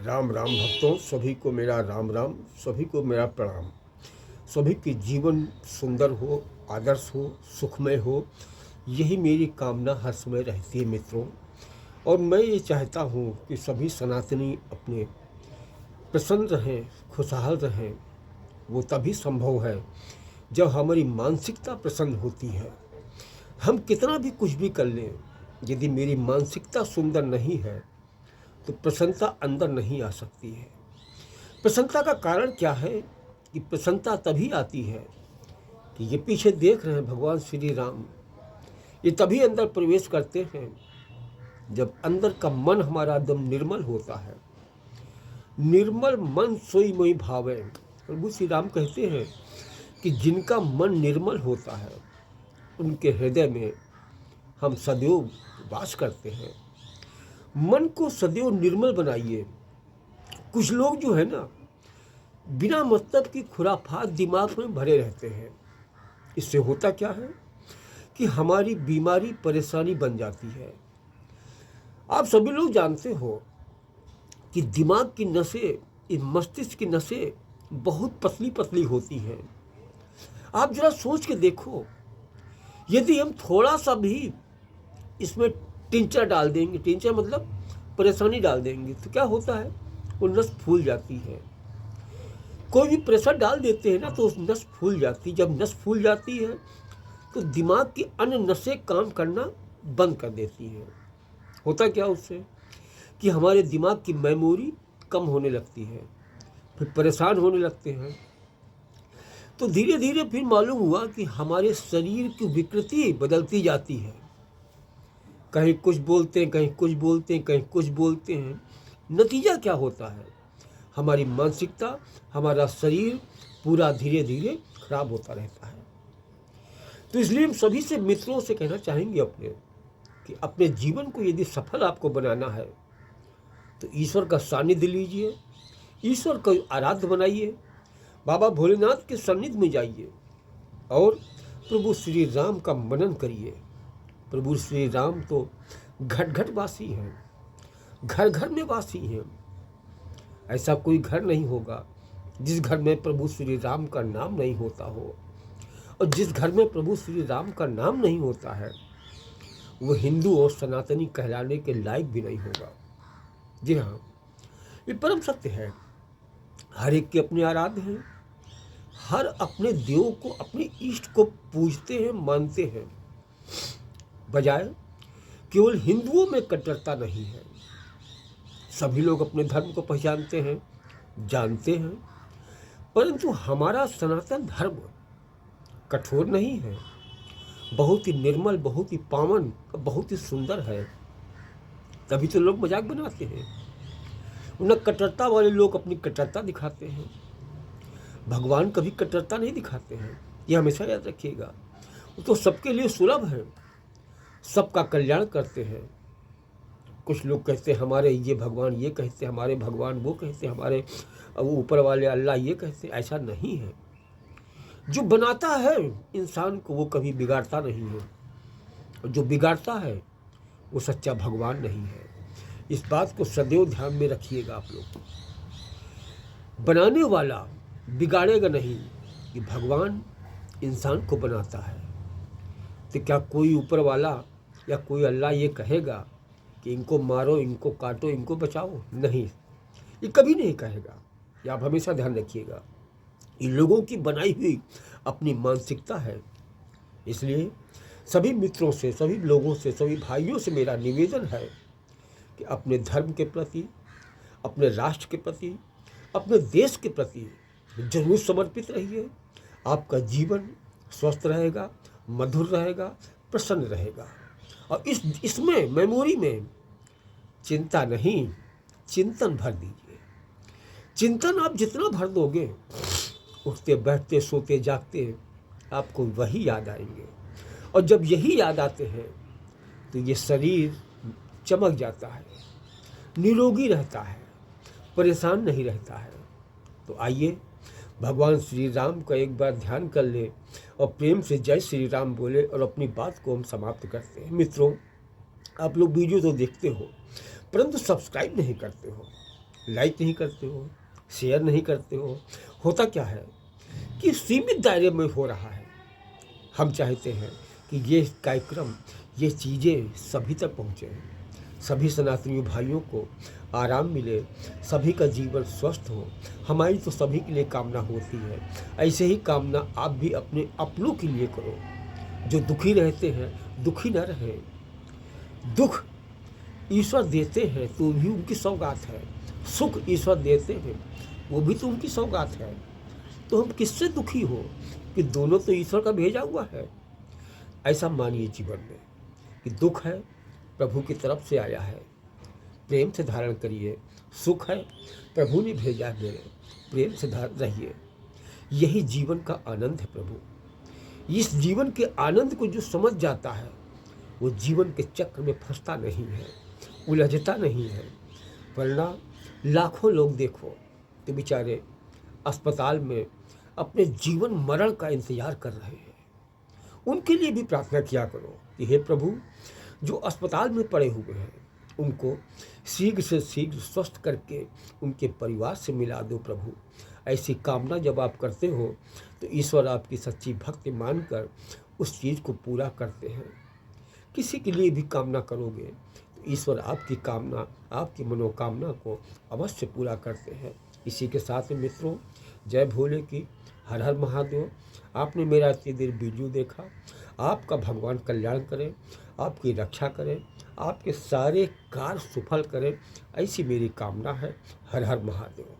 राम राम भक्तों, सभी को मेरा राम राम, सभी को मेरा प्रणाम। सभी के जीवन सुंदर हो, आदर्श हो, सुखमय हो, यही मेरी कामना हर समय रहती है मित्रों। और मैं ये चाहता हूँ कि सभी सनातनी अपने प्रसन्न रहें, खुशहाल रहें। वो तभी संभव है जब हमारी मानसिकता प्रसन्न होती है। हम कितना भी कुछ भी कर लें, यदि मेरी मानसिकता सुंदर नहीं है तो प्रसन्नता अंदर नहीं आ सकती है। प्रसन्नता का कारण क्या है कि प्रसन्नता तभी आती है कि ये पीछे देख रहे हैं भगवान श्री राम, ये तभी अंदर प्रवेश करते हैं जब अंदर का मन हमारा एकदम निर्मल होता है। निर्मल मन सोई मोहि भावे। प्रभु श्री राम कहते हैं कि जिनका मन निर्मल होता है उनके हृदय में हम सदैव वास करते हैं। मन को सदैव निर्मल बनाइए। कुछ लोग जो है ना, बिना मतलब की खुराफात दिमाग में भरे रहते हैं। इससे होता क्या है कि हमारी बीमारी परेशानी बन जाती है। आप सभी लोग जानते हो कि दिमाग की नसें, मस्तिष्क की नसें बहुत पतली पतली होती हैं। आप जरा सोच के देखो, यदि हम थोड़ा सा भी इसमें टिंचर डाल देंगे, टिंचर मतलब परेशानी डाल देंगे, तो क्या होता है, वो नस फूल जाती है। कोई भी प्रेशर डाल देते हैं ना तो उस नस फूल जाती है। जब नस फूल जाती है तो दिमाग की अन्य नसें काम करना बंद कर देती हैं। होता क्या उससे कि हमारे दिमाग की मेमोरी कम होने लगती है, फिर परेशान होने लगते हैं। तो धीरे धीरे फिर मालूम हुआ कि हमारे शरीर की विकृति बदलती जाती है। कहीं कुछ बोलते हैं, कहीं कुछ बोलते हैं, कहीं कुछ बोलते हैं। नतीजा क्या होता है, हमारी मानसिकता, हमारा शरीर पूरा धीरे धीरे खराब होता रहता है। तो इसलिए हम सभी से मित्रों से कहना चाहेंगे कि अपने जीवन को यदि सफल आपको बनाना है तो ईश्वर का सानिध्य लीजिए, ईश्वर को आराध्य बनाइए, बाबा भोलेनाथ के सानिध्य में जाइए और प्रभु श्री राम का मनन करिए। प्रभु श्री राम तो घट घट वासी हैं, घर घर में वासी हैं। ऐसा कोई घर नहीं होगा जिस घर में प्रभु श्री राम का नाम नहीं होता हो। और जिस घर में प्रभु श्री राम का नाम नहीं होता है वो हिंदू और सनातनी कहलाने के लायक भी नहीं होगा। जी हाँ, ये परम सत्य है। हर एक के अपने आराध्य हैं, हर अपने देव को, अपने इष्ट को पूजते हैं, मानते हैं। बजाय केवल हिंदुओं में कट्टरता नहीं है। सभी लोग अपने धर्म को पहचानते हैं, जानते हैं, परंतु हमारा सनातन धर्म कठोर नहीं है, बहुत ही निर्मल, बहुत ही पावन, बहुत ही सुंदर है। तभी तो लोग मजाक बनाते हैं। उन कट्टरता वाले लोग अपनी कट्टरता दिखाते हैं। भगवान कभी कट्टरता नहीं दिखाते हैं, ये हमेशा याद रखिएगा। वो तो सबके लिए सुलभ है, सबका कल्याण करते हैं। कुछ लोग कहते हैं हमारे ये भगवान ये कहते हैं, हमारे भगवान वो कहते हैं, हमारे वो ऊपर वाले अल्लाह ये कहते हैं। ऐसा नहीं है। जो बनाता है इंसान को वो कभी बिगाड़ता नहीं है, और जो बिगाड़ता है वो सच्चा भगवान नहीं है। इस बात को सदैव ध्यान में रखिएगा आप लोग। बनाने वाला बिगाड़ेगा नहीं, कि भगवान इंसान को बनाता है। तो क्या कोई ऊपर वाला या कोई अल्लाह ये कहेगा कि इनको मारो, इनको काटो, इनको बचाओ? नहीं, ये कभी नहीं कहेगा। ये आप हमेशा ध्यान रखिएगा। इन लोगों की बनाई हुई अपनी मानसिकता है। इसलिए सभी मित्रों से, सभी लोगों से, सभी भाइयों से मेरा निवेदन है कि अपने धर्म के प्रति, अपने राष्ट्र के प्रति, अपने देश के प्रति जरूर समर्पित रहिए। आपका जीवन स्वस्थ रहेगा, मधुर रहेगा, प्रसन्न रहेगा। और इसमें मेमोरी में चिंता नहीं, चिंतन भर दीजिए। चिंतन आप जितना भर दोगे, उठते बैठते सोते जागते आपको वही याद आएंगे। और जब यही याद आते हैं तो ये शरीर चमक जाता है, निरोगी रहता है, परेशान नहीं रहता है। तो आइए भगवान श्री राम का एक बार ध्यान कर ले और प्रेम से जय श्री राम बोले और अपनी बात को हम समाप्त करते हैं। मित्रों, आप लोग वीडियो तो देखते हो परंतु सब्सक्राइब नहीं करते हो। लाइक नहीं करते हो, शेयर नहीं करते हो। होता क्या है कि सीमित दायरे में हो रहा है। हम चाहते हैं कि ये कार्यक्रम, ये चीज़ें सभी तक पहुँचे, सभी सनातनी भाइयों को आराम मिले, सभी का जीवन स्वस्थ हो। हमारी तो सभी के लिए कामना होती है। ऐसे ही कामना आप भी अपने अपनों के लिए करो। जो दुखी रहते हैं, दुखी न रहे। दुख ईश्वर देते हैं तो भी उनकी सौगात है, सुख ईश्वर देते हैं वो भी तो उनकी सौगात है। तो हम किससे दुखी हो कि दोनों तो ईश्वर का भेजा हुआ है। ऐसा मानिए जीवन में कि दुख है प्रभु की तरफ से आया है, प्रेम से धारण करिए। सुख है प्रभु ने भेजा है मेरे, प्रेम से धारण रहिए। यही जीवन का आनंद है प्रभु। इस जीवन के आनंद को जो समझ जाता है वो जीवन के चक्र में फंसता नहीं है, उलझता नहीं है। वरना लाखों लोग देखो तो बेचारे अस्पताल में अपने जीवन मरण का इंतजार कर रहे हैं। उनके लिए भी प्रार्थना किया करो कि हे प्रभु, जो अस्पताल में पड़े हुए हैं उनको शीघ्र से शीघ्र स्वस्थ करके उनके परिवार से मिला दो प्रभु। ऐसी कामना जब आप करते हो तो ईश्वर आपकी सच्ची भक्ति मानकर उस चीज़ को पूरा करते हैं। किसी के लिए भी कामना करोगे तो ईश्वर आपकी कामना, आपकी मनोकामना को अवश्य पूरा करते हैं। इसी के साथ में मित्रों, जय भोले की, हर हर महादेव। आपने मेरा इतनी देर वीडियो देखा, आपका भगवान कल्याण करें, आपकी रक्षा करें, आपके सारे कार्य सफल करें, ऐसी मेरी कामना है। हर हर महादेव।